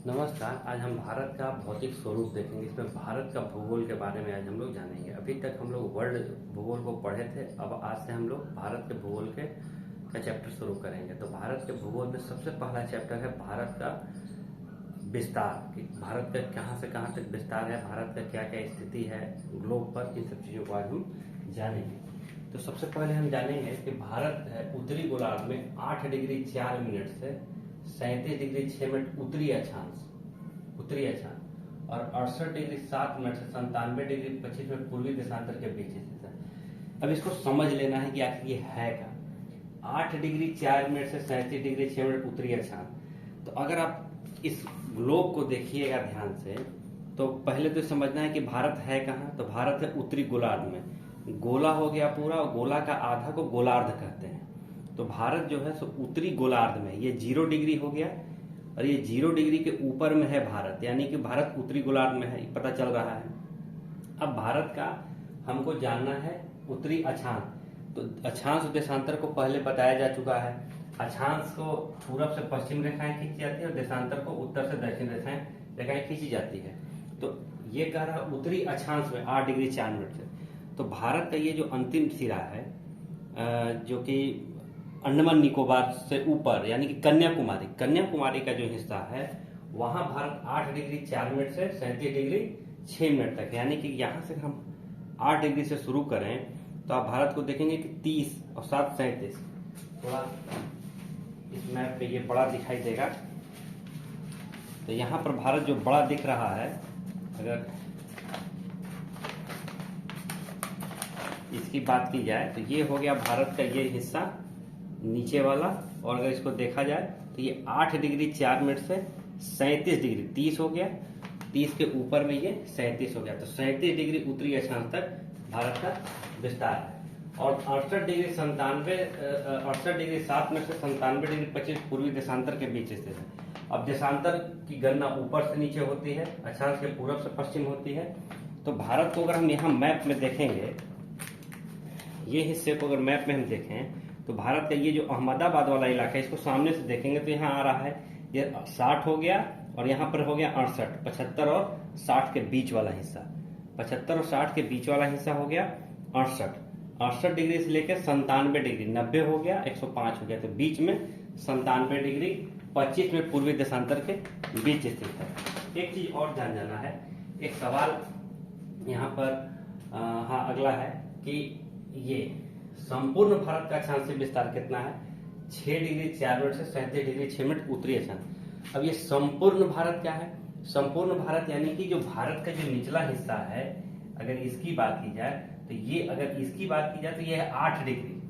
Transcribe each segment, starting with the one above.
नमस्कार। आज हम भारत का भौतिक स्वरूप देखेंगे। इसमें भारत का भूगोल के बारे में आज हम लोग जानेंगे। अभी तक हम लोग वर्ल्ड भूगोल को पढ़े थे, अब आज से हम लोग भारत के भूगोल का चैप्टर शुरू करेंगे। तो भारत के भूगोल में सबसे पहला चैप्टर है भारत का विस्तार, कि भारत का कहाँ से कहाँ तक विस्तार है, भारत का क्या क्या स्थिति है ग्लोब पर, इन सब चीज़ों को आज हम जानेंगे। तो सबसे पहले हम जानेंगे कि भारत है उत्तरी गोलार्ध में 8 डिग्री 4 मिनट से 37 डिग्री 6 मिनट उत्तरी अक्षांश और 68 डिग्री 7 मिनट से 97 डिग्री 25 मिनट पूर्वी देशांतर के बीच स्थित है। अब इसको समझ लेना है कि आखिर ये है क्या। 8 डिग्री 4 मिनट से 37 डिग्री 6 मिनट उत्तरी अक्षांश। तो अगर आप इस ग्लोब को देखिएगा ध्यान से, तो पहले तो समझना है कि भारत है कहाँ। तो भारत है उत्तरी गोलार्ध में, गोला हो गया पूरा, और गोला का आधा को गोलार्ध कहते हैं। तो भारत जो है सो उत्तरी गोलार्ध में, ये 0 डिग्री हो गया, और ये 0 डिग्री के ऊपर में है भारत, यानी कि भारत उत्तरी गोलार्ध में है, पता चल रहा है। अब भारत का हमको जानना है उत्तरी अक्षांश। तो अक्षांश देशांतर को पहले बताया जा चुका है। अक्षांश को पूरब से पश्चिम रेखाएं खींची जाती है और देशांतर को उत्तर से दक्षिण रेखाएं खींची जाती है। तो ये कह रहा उत्तरी अक्षांश में 8 डिग्री 4 मिनट से। तो भारत का ये जो अंतिम सिरा है, जो कि अंडमान निकोबार से ऊपर, यानी कि कन्याकुमारी का जो हिस्सा है, वहां भारत 8 डिग्री 4 मिनट से 37 डिग्री 6 मिनट तक, यानी कि यहां से हम 8 डिग्री से शुरू करें तो आप भारत को देखेंगे कि 30 और 7 37। थोड़ा इस मैप पे ये बड़ा दिखाई देगा। तो यहाँ पर भारत जो बड़ा दिख रहा है, अगर इसकी बात की जाए तो ये हो गया भारत का ये हिस्सा नीचे वाला, और अगर इसको देखा जाए तो ये 8 डिग्री 4 मिनट से 37 डिग्री 30 हो गया, 30 के ऊपर में ये 37 हो गया। तो 37 डिग्री उत्तरी अक्षांश तक भारत का विस्तार है। और 68 डिग्री 7 मिनट से 97 डिग्री 25 पूर्वी देशांतर के बीच स्थित है। अब देशांतर की गणना ऊपर से नीचे होती है, अक्षांश के पूरब से पश्चिम होती है। तो भारत को अगर हम यहाँ मैप में देखेंगे, ये हिस्से को अगर मैप में हम देखें तो भारत का ये जो अहमदाबाद वाला इलाका है, इसको सामने से देखेंगे तो यहाँ आ रहा है ये 60 हो गया, और यहाँ पर हो गया 68, 75 और 60 के बीच वाला हिस्सा, 75 और 60 के बीच वाला हिस्सा हो गया 68 डिग्री से लेकर 97 डिग्री 90 हो गया, 105 हो गया। तो बीच में 97 डिग्री 25 में पूर्वी देशांतर के बीच स्थित है। एक चीज और जाना है, एक सवाल यहाँ पर हाँ अगला है कि ये संपूर्ण भारत का अक्षांशीय विस्तार कितना है। 6 डिग्री 4 मिनट से 37 डिग्री 6 मिनट उत्तरी अक्षांश। अब ये संपूर्ण भारत क्या है? संपूर्ण भारत यानी कि जो भारत का जो निचला हिस्सा है, अगर इसकी बात की जाए तो ये, अगर इसकी बात की जाए तो ये है 8 डिग्री,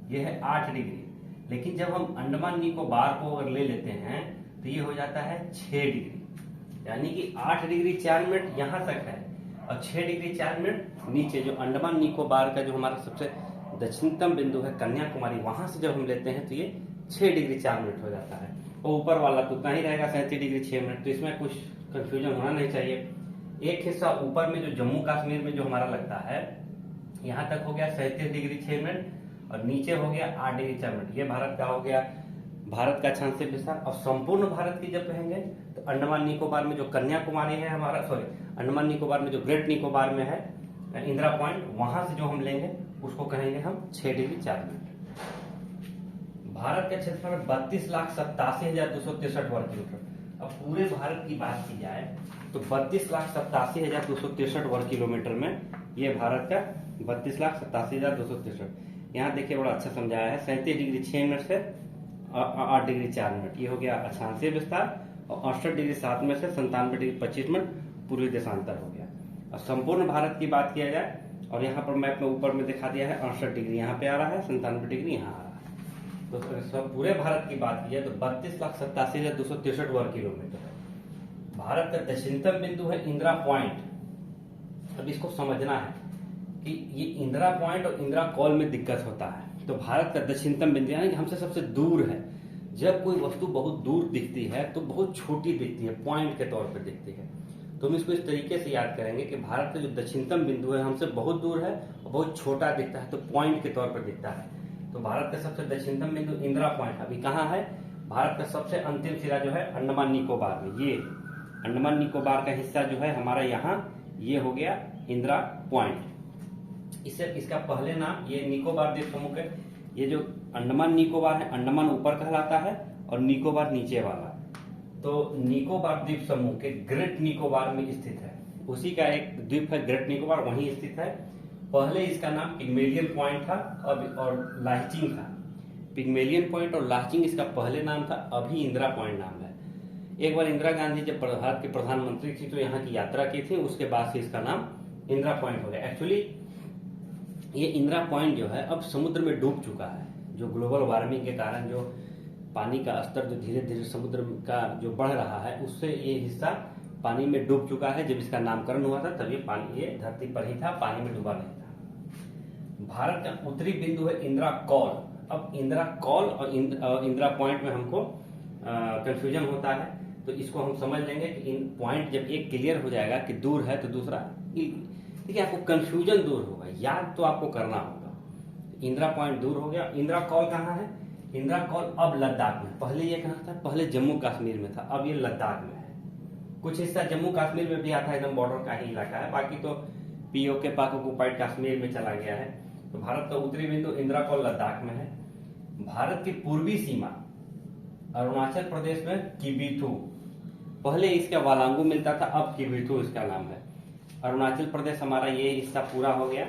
ये है 8 डिग्री। लेकिन जब हम अंडमान निकोबार को अगर ले लेते हैं तो ये हो जाता है 6 डिग्री, यानी कि 8 डिग्री 4 मिनट यहां तक है, और 6 डिग्री 4 मिनट नीचे जो अंडमान निकोबार का जो हमारा सबसे दक्षिणतम बिंदु है कन्याकुमारी, वहां से जब हम लेते हैं तो ये 6 डिग्री 4 मिनट हो जाता है। और ऊपर वाला तो उतना ही रहेगा 37 डिग्री 6 मिनट। तो इसमें कुछ कंफ्यूजन होना नहीं चाहिए। एक हिस्सा ऊपर में जो जम्मू कश्मीर में जो हमारा लगता है, यहाँ तक हो गया 37 डिग्री 6 मिनट, और नीचे हो गया 8 डिग्री 4 मिनट। ये भारत का हो गया, भारत का अक्षांशीय विस्तार। और संपूर्ण भारत की जब कहेंगे तो अंडमान निकोबार में जो कन्याकुमारी है हमारा, अंडमान निकोबार में जो ग्रेट निकोबार में है इंदिरा पॉइंट, वहां से जो हम लेंगे उसको कहेंगे हम 6 डिग्री 4 मिनट। भारत के क्षेत्रफल 32,87,263 वर्ग किलोमीटर। अब पूरे भारत की बात की जाए तो 32,87,263 वर्ग किलोमीटर में ये भारत का 32,87,263। यहाँ देखिए बड़ा अच्छा समझाया है। 37 डिग्री 6 मिनट से 8 डिग्री 4 मिनट, ये हो गया अक्षांशीय विस्तार। और 68 डिग्री 7 मिनट से 97 डिग्री 25 मिनट पूर्वी देशांतर हो गया। और संपूर्ण भारत की बात किया जाए, और यहाँ पर मैप में ऊपर में दिखा दिया है 68 डिग्री यहाँ पे आ रहा है, 97 डिग्री यहाँ आ रहा है। तो सब पूरे भारत की बात की जाए तो 32,87,263 वर्ग किलोमीटर। भारत का दक्षिणतम बिंदु है इंदिरा पॉइंट। अब इसको समझना है कि ये इंदिरा पॉइंट और इंदिरा कॉल में दिक्कत होता है। तो भारत का दक्षिणतम बिंदु यानी कि हमसे सबसे दूर है। जब कोई वस्तु बहुत दूर दिखती है तो बहुत छोटी दिखती है, पॉइंट के तौर पर दिखती है। तो हम इसको इस तरीके से याद करेंगे कि भारत का जो दक्षिणतम बिंदु है हमसे बहुत दूर है और बहुत छोटा दिखता है, तो पॉइंट के तौर पर दिखता है। तो भारत का सबसे दक्षिणतम बिंदु इंदिरा पॉइंट अभी कहाँ है? भारत का सबसे अंतिम सिरा जो है अंडमान निकोबार में, ये अंडमान निकोबार का हिस्सा जो है हमारा यहाँ ये हो गया इंदिरा पॉइंट। इससे इसका पहले नाम ये निकोबार द्वीप समूह के, ये जो अंडमान निकोबार है, अंडमान ऊपर कहलाता है और निकोबार नीचे वाला। तो निकोबार द्वीप समूह के ग्रेट निकोबार में स्थित है, उसी का एक द्वीप है ग्रेट निकोबार, वहीं स्थित है। पहले इसका नाम पिग्मेलियन पॉइंट था और लाचेन था। पिग्मेलियन पॉइंट और लाचेन इसका पहले नाम था, अभी इंदिरा पॉइंट नाम है। एक बार इंदिरा गांधी जब भारत के प्रधानमंत्री थी तो यहाँ की यात्रा की थी, उसके बाद से इसका नाम इंदिरा पॉइंट हो गया। एक्चुअली ये इंदिरा पॉइंट जो है अब समुद्र में डूब चुका है, जो ग्लोबल वार्मिंग के कारण जो पानी का स्तर जो धीरे धीरे समुद्र का जो बढ़ रहा है, उससे ये हिस्सा पानी में डूब चुका है। जब इसका नामकरण हुआ था तब ये धरती पर ही था, पानी में डूबा नहीं था। भारत का उत्तरी बिंदु है इंदिरा कॉल। अब इंदिरा कॉल और इंदिरा पॉइंट में हमको कंफ्यूजन होता है, तो इसको हम समझ लेंगे कि इन पॉइंट जब एक क्लियर हो जाएगा कि दूर है तो दूसरा, ठीक है, आपको कंफ्यूजन दूर होगा, याद तो आपको करना होगा। इंदिरा पॉइंट दूर हो गया। इंदिरा कॉल कहाँ है? इंदिरा कॉल अब लद्दाख में, पहले ये कहाँ था? पहले जम्मू कश्मीर में था, अब ये लद्दाख में है। कुछ हिस्सा जम्मू कश्मीर में भी आता है, एकदम बॉर्डर का ही इलाका है, बाकी तो पीओके पाक ऑक्युपाइड कश्मीर में चला गया है। तो भारत का उत्तरी बिंदु इंदिरा कॉल लद्दाख में है। भारत की पूर्वी सीमा अरुणाचल प्रदेश में किबिथु, पहले इसका वालांगू मिलता था, अब किबिथु इसका नाम है। अरुणाचल प्रदेश हमारा ये हिस्सा पूरा हो गया।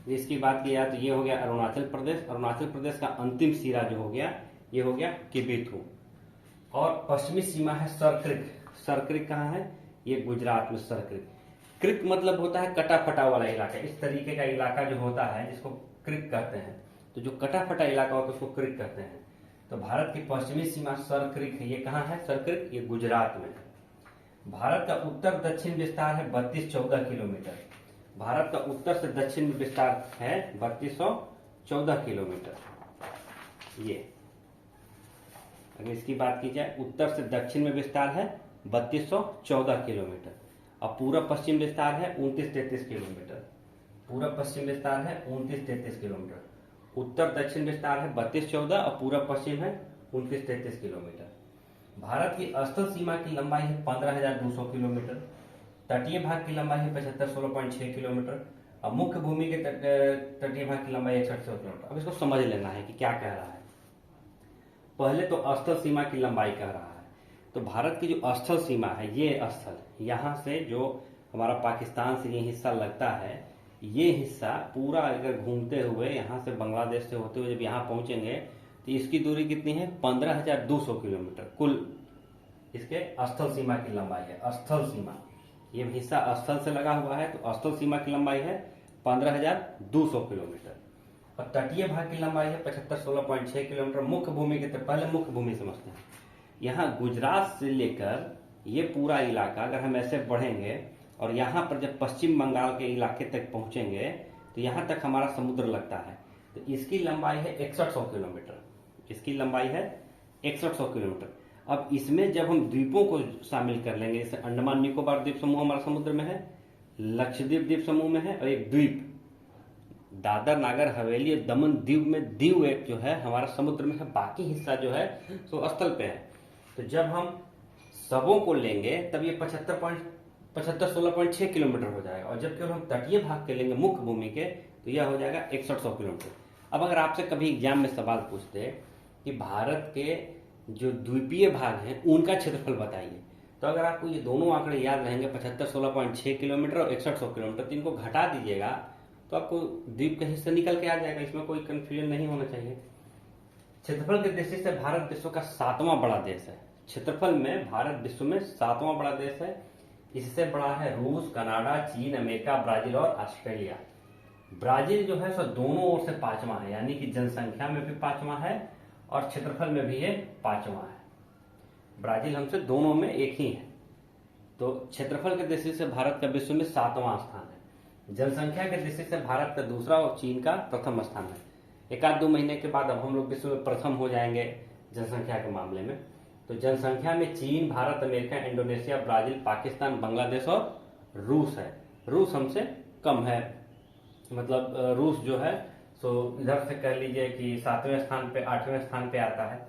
इसकी बात की जाए तो ये हो गया अरुणाचल प्रदेश। अरुणाचल प्रदेश का अंतिम सिरा जो हो गया ये हो गया किबिथु। और पश्चिमी सीमा है सरक्रिक। सरक्रिक कहाँ है? ये गुजरात में सरक्रिक। क्रिक मतलब होता है कटा फटा वाला इलाका। इस तरीके का इलाका जो होता है जिसको क्रिक कहते हैं, तो जो कटा फटा इलाका होता है उसको क्रिक कहते हैं। तो भारत की पश्चिमी सीमा सरक्रिक है। ये कहाँ है सरक्रिक? ये गुजरात में है। भारत का उत्तर दक्षिण विस्तार है 3214 किलोमीटर। भारत का उत्तर से दक्षिण विस्तार है 3214 किलोमीटर। ये अगर इसकी बात की जाए, उत्तर से दक्षिण में विस्तार है 3214 किलोमीटर और पूरा पश्चिम विस्तार है 2933 किलोमीटर। पूरा पश्चिम विस्तार है 2933 किलोमीटर। उत्तर दक्षिण विस्तार है 3214 और पूरा पश्चिम है 2933 किलोमीटर। भारत की स्थल सीमा की लंबाई है 15,200 किलोमीटर। तटीय भाग की लंबाई है 7516.6 किलोमीटर और मुख्य भूमि के तटीय भाग की लंबाई 6100 किलोमीटर। अब इसको समझ लेना है कि क्या कह रहा है। पहले तो स्थल सीमा की लंबाई कह रहा है, तो भारत की जो स्थल सीमा है, ये स्थल यहाँ से जो हमारा पाकिस्तान से ये हिस्सा लगता है, ये हिस्सा पूरा अगर घूमते हुए यहाँ से बांग्लादेश से होते हुए जब यहाँ पहुंचेंगे तो इसकी दूरी कितनी है? 15,200 किलोमीटर कुल इसके स्थल सीमा की लंबाई है। स्थल सीमा, ये हिस्सा स्थल से लगा हुआ है, तो स्थल सीमा की लंबाई है 15,200 किलोमीटर और तटीय भाग की लंबाई है 7516.6 किलोमीटर। मुख्य भूमि के, पहले मुख्य भूमि समझते हैं। यहाँ गुजरात से लेकर ये पूरा इलाका अगर हम ऐसे बढ़ेंगे और यहाँ पर जब पश्चिम बंगाल के इलाके तक पहुंचेंगे तो यहाँ तक हमारा समुद्र लगता है, तो इसकी लंबाई है 6100 किलोमीटर। इसकी लंबाई है 6100 किलोमीटर। अब इसमें जब हम द्वीपों को शामिल कर लेंगे, जैसे अंडमान निकोबार द्वीप समूह हमारा समुद्र में है, लक्षद्वीप द्वीप समूह में है और एक द्वीप दादर नागर हवेली दमन दीव में, दीव एक जो है हमारा समुद्र में है, बाकी हिस्सा जो है तो स्थल पे है। तो जब हम सबों को लेंगे तब ये 7516.6 किलोमीटर हो जाएगा और जब केवल हम तटीय भाग के लेंगे मुख्य भूमि के तो यह हो जाएगा 6100 किलोमीटर। अब अगर आपसे कभी एग्जाम में सवाल पूछते कि भारत के जो द्वीपीय भाग हैं उनका क्षेत्रफल बताइए, तो अगर आपको ये दोनों आंकड़े याद रहेंगे 7516.6 किलोमीटर और 6100 किलोमीटर, तो इनको घटा दीजिएगा तो आपको द्वीप का हिस्सा निकल के आ जाएगा। इसमें कोई कंफ्यूजन नहीं होना चाहिए। क्षेत्रफल की दृष्टि से भारत विश्व का 7वां बड़ा देश है। क्षेत्रफल में भारत विश्व में 7वां बड़ा देश है। इससे बड़ा है रूस, कनाडा, चीन, अमेरिका, ब्राजील और ऑस्ट्रेलिया। ब्राजील जो है सो दोनों ओर से 5वां है, यानी कि जनसंख्या में भी 5वां है और क्षेत्रफल में भी ये 5वां है। ब्राजील हमसे दोनों में एक ही है। तो क्षेत्रफल की दृष्टि से भारत का विश्व में 7वां स्थान है। जनसंख्या की दृष्टि से भारत का दूसरा और चीन का प्रथम स्थान है। एक आध 2 महीने के बाद अब हम लोग विश्व में प्रथम हो जाएंगे जनसंख्या के मामले में। तो जनसंख्या में चीन, Bharat, America, Indonesia, Brazil, Pakistan, Bangladesh और रूस है। रूस हमसे कम है, मतलब रूस जो है सो इधर से कह लीजिए कि 7वें स्थान पे 8वें स्थान पे आता है।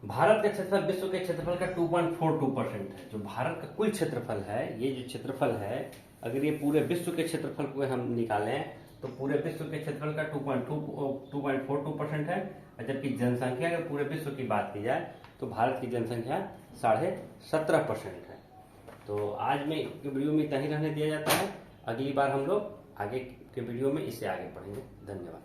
भारत का क्षेत्रफल विश्व के क्षेत्रफल का 2.42% है। जो भारत का कुल क्षेत्रफल है, ये जो क्षेत्रफल है, अगर ये पूरे विश्व के क्षेत्रफल को हम निकालें तो पूरे विश्व के क्षेत्रफल का 2.42% है। जबकि जनसंख्या अगर पूरे विश्व की बात की जाए तो भारत की जनसंख्या 17.5% है। तो आज में वीडियो में इतना ही रहने दिया जाता है। अगली बार हम लोग आगे के वीडियो में इससे आगे पढ़ेंगे। धन्यवाद।